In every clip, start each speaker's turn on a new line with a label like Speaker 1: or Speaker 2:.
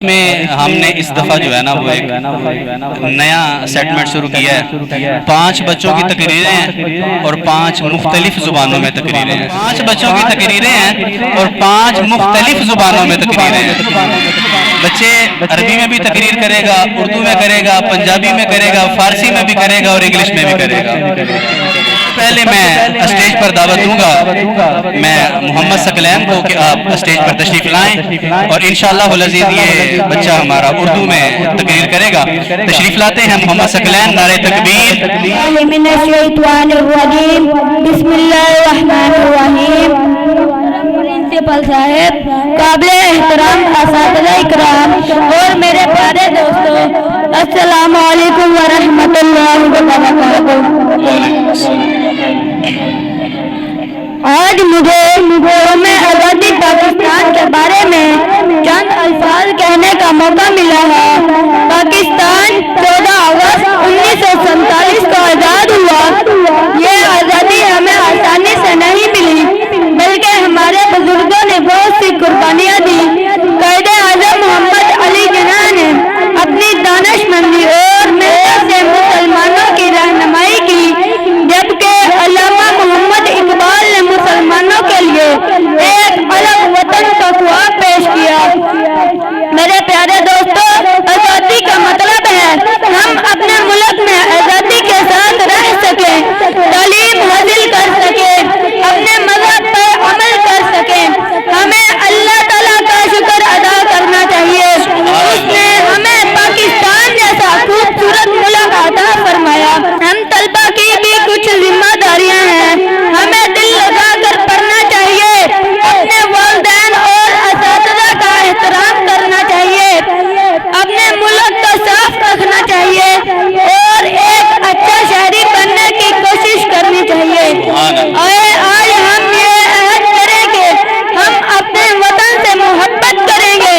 Speaker 1: میں ہم نے اس دفعہ جو ہے نا وہ ایک نیا سیگمنٹ شروع کیا ہے۔ 5 بچوں کی تقریریں ہیں اور 5 مختلف زبانوں میں تقریریں ہیں۔ 5 بچوں کی تقریریں ہیں اور 5 مختلف زبانوں میں تقریریں ہیں۔ بچے عربی میں بھی تقریر کرے گا، اردو میں کرے گا، پنجابی میں کرے گا، فارسی میں بھی کرے گا اور انگلش میں بھی کرے گا۔ پہلے میں اسٹیج پر دعوت دوں گا میں محمد ثقلین کو کہ آپ اسٹیج پر تشریف لائیں اور انشاءاللہ العزیز یہ بچہ ہمارا اردو میں تقریر کرے گا۔ تشریف لاتے ہیں محمد ثقلین، نعرہ تکبیر۔
Speaker 2: من الشیطان الرجیم، بسم اللہ الرحمن الرحیم۔ پرنسپل صاحب، قابل احترام اساتذہ اکرام اور میرے پیارے دوستو، السلام علیکم ورحمۃ اللہ وبرکاتہ۔ آج مجھے قوم آزادی پاکستان کے بارے میں چند الفاظ کہنے کا موقع ملا ہے۔ پاکستان 14 اگست 1947 کو آزاد ہوا۔ یہ آزادی ہمیں آسانی سے نہیں ملی، بلکہ ہمارے بزرگوں نے بہت سی قربانیاں دی۔ قائد اعظم محمد علی جناح نے اپنی دانش مندی اور محنت سے مسلمانوں کی رہنمائی کی، جبکہ علامہ محمد اقبال نے مسلمانوں کے لیے ایک الگ وطن کا خواب پیش کیا۔ میرے پیارے دوستو، آزادی کا مطلب ہے ہم اپنے ملک میں آزادی کے ساتھ رہ سکیں، تعلیم حاصل کر سکیں، اپنے مذہب پر عمل کر سکیں۔ ہمیں اللہ تعالیٰ کا شکر ادا کرنا چاہیے، اس نے ہمیں پاکستان جیسا خوبصورت ملک عطا فرمایا۔ ہم طلبا کی بھی کچھ ذمہ داریاں ہیں، ہمیں دل لگا کر پڑھنا چاہیے، اپنے والدین اور اساتذہ کا احترام کرنا چاہیے، اپنے ملک کو صاف رکھنا چاہیے اور ایک اچھا شہری بننے کی کوشش کرنی چاہیے۔ آج ہم یہ عہد کریں گے، ہم اپنے وطن سے محبت کریں گے،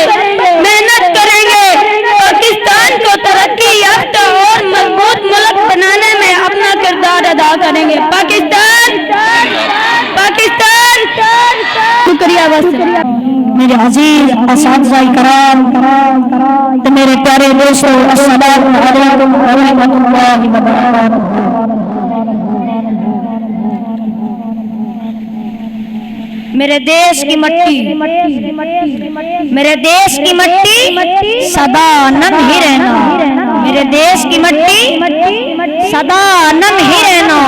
Speaker 2: محنت کریں گے، پاکستان کو ترقی یافتہ اور مضبوط ملک بنانے میں اپنا کردار ادا کریں گے۔ پاکستان پاکستان شکریہ۔ بس
Speaker 3: میرے عزیز اساتذہ کرام، میرے پیارے دوستو، السلام علیکم ورحمۃ اللہ وبرکاتہ۔
Speaker 2: میرے دیش کی مٹی، میرے دیش کی مٹی سدا نم ہی رہنا، میرے دیش کی مٹی سدا نم ہی رہنا،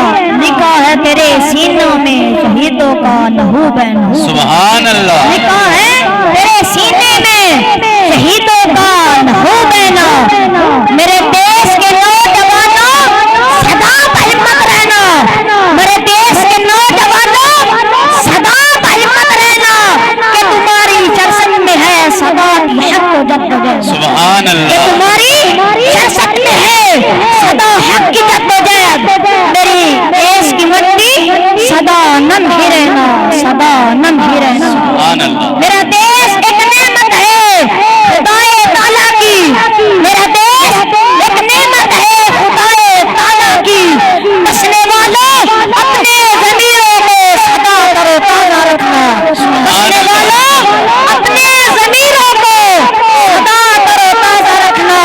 Speaker 2: لکھا ہے تیرے سینوں میں شہیدوں کا لہو بہنا۔
Speaker 1: سبحان اللہ۔
Speaker 2: لکھا ہے تیرے سینے میں شہیدوں کا لہو بہنا۔ میرے دیش کے نوجوانوں سدا بہمت رہنا، میرے دیش کے نوجوانوں سدا بہمت رہنا کہ تمہاری چرست میں ہے سدا کی حق و جدوجہد۔
Speaker 1: سبحان
Speaker 2: کہ
Speaker 1: اللہ۔
Speaker 2: تمہاری چرست میں ہے سدا حق کی جدوجہد۔ میری دیش کی مٹی سدا نم ہی رہنا، سدا نم ہی رہنا۔
Speaker 1: سبحان اللہ۔
Speaker 2: میرا دیش ایک نعمت ہے خدائے تعالیٰ کی، میرا دیش ایک نعمت ہے خدائے تعالیٰ کی۔ بسنے والوں اپنے ضمیروں کو سدا تر و تازہ رکھنا، بسنے والوں اپنے ضمیروں کو سدا تر و تازہ رکھنا۔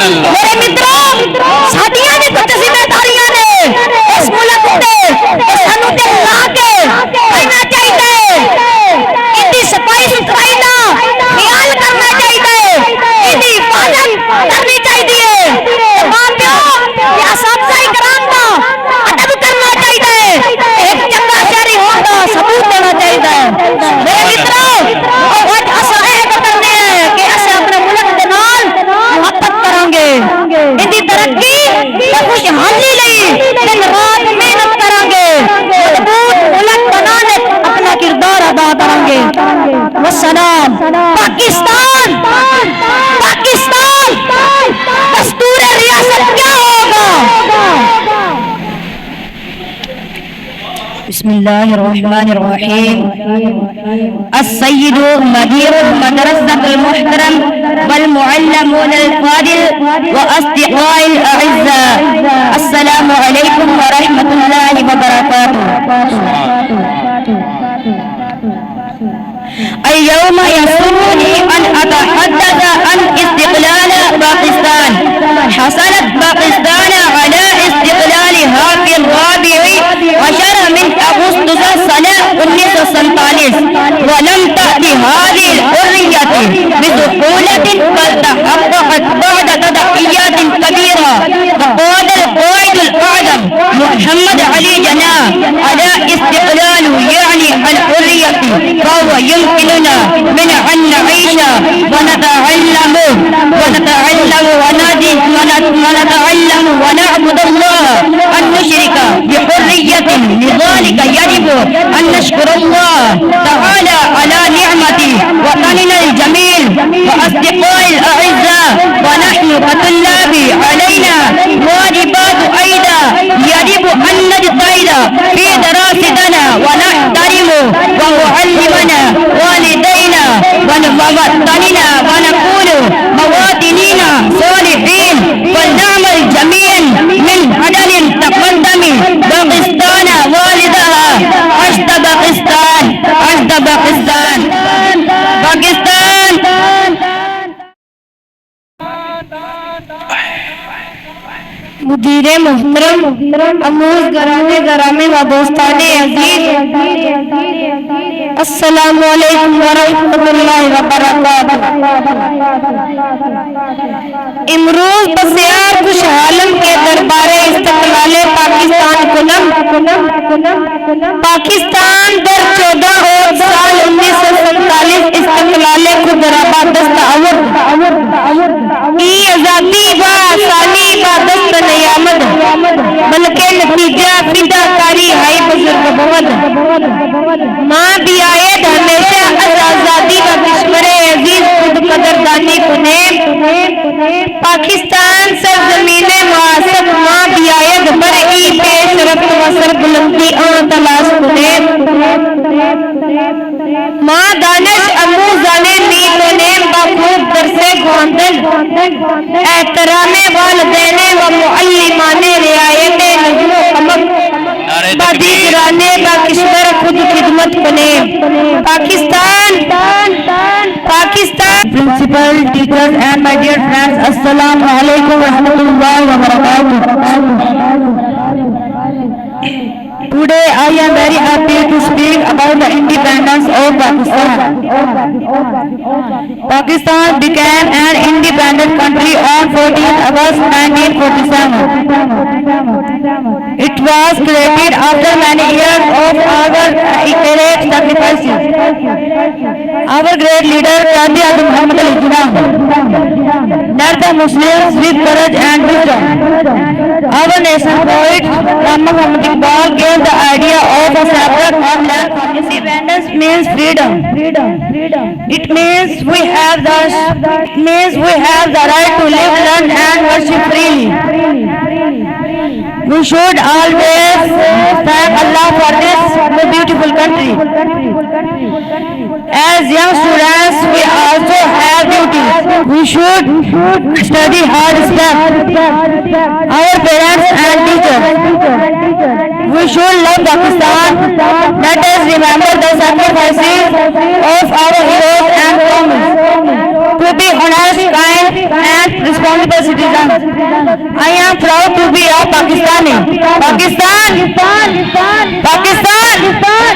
Speaker 1: اللہ
Speaker 3: میرے متروں ساتھیاں نے کچھ ذمہ داریاں نے اس ملک تے سانو تے لا کے رہنا چاہیے ان دی صفائی ستھرائی دا خیال کرنا چاہیے ان دی حفاظت کرنی چاہیے ماں پیو یا اساتذہ کرام دا ادب کرنا چاہیے ایک چنگا شہری ہون دا ثبوت دینا چاہیے میرے متروں اور اساں اے کرنے ہیں کہ اساں اپنے ملک دے نال محبت کریں گے ان دی ترقی تے خوشحالی لئی دن رات محنت کریں گے مضبوط ملک بنانے اپنا کردار ادا کریں گے والسلام پاکستان پاکستان دستور ریاست کیا ہوگا بسم اللہ الرحمن الرحیم السید مدیر المدرسة المحترم والمعلمون الفاضل واصدقاء الاعزاء السلام علیکم ورحمۃ اللہ وبرکاتہ اليوم يسرني أن أتحدث عن استقلال باكستان. حصلت باكستان على استقلالها في 14 من أغسطس سنة 1947 ولم تأتي هذه الحرية بسهولة بل تحققت بعد تضحيات كبيرة. وقال القائد الأعظم محمد علي جناح على استقلاله يعني الحرية فهو يمكننا من أن نعيش ونتعلم ونعبد الله أن نشرك بحرية. لذلك يجب أن نشكر الله تعالى على نعمة وطننا الجميل وأصدقاء الأعزاء. ونحن كطلاب علينا واجبات أيضا يجب أن نجتهد في دراستنا ونحترم ونعلمنا والدينا ووطننا ونكون مواطنين صالحين ولنعمل جميعا من عدل تقدم باكستان والدها. عشت باكستان عشت باكستان باكستان. مدیر محترم اموز گرانے گرامی و دوستان عزیز السلام علیکم ورحمۃ اللہ وبرکاتہ. امروز بسیار خوشحالم کے دربار استقلال پاکستان کنم پاکستان در 14 سال 1947 استقلال خود را با دست آورد. ای آزادی و آسانی با دست نیامد بلکہ نتیجہ فدا کاری ہائی بزرگ بود. ماں بھی آئید ہمیشہ آزادی و کشور عزیز خود قدردانی کنے. پاکستان سرزمین معاصر ماں بھی آئید پر ای پیش رفت و سر بلندی آن تلاش کنے. ماں دانش اموزانے نیک و نیم باخوب درسے گواندن احترام والدین و معلمان رعایت نظم و قمق بادیگرانے با کشور خود خدمت کنے. Pakistan Pakistan. Principal teachers and my dear friends السلام علیکم ورحمۃ اللہ وبرکاتہ. Today I am very happy to speak about the independence of Pakistan. Pakistan became an independent country on 14th August 1947. It was created after many years of our great sacrifices. Our great leader Qazi Azam Muhammad Ali Jinnah led the Muslims with courage and wisdom. Our nation poet Rama Muhammad Iqbal gave the idea of a separate homeland. Independence means freedom. It means we have the right to live, learn and worship freely. We should always thank Allah for this beautiful country. As young students, we also have duties. We should study hard, respect our parents and teachers. We should love Pakistan. Let us remember the sacrifices of our heroes and promise to be honest, kind and
Speaker 2: responsible citizen. I am proud to be a Pakistani. Pakistan, Pakistan, Pakistan,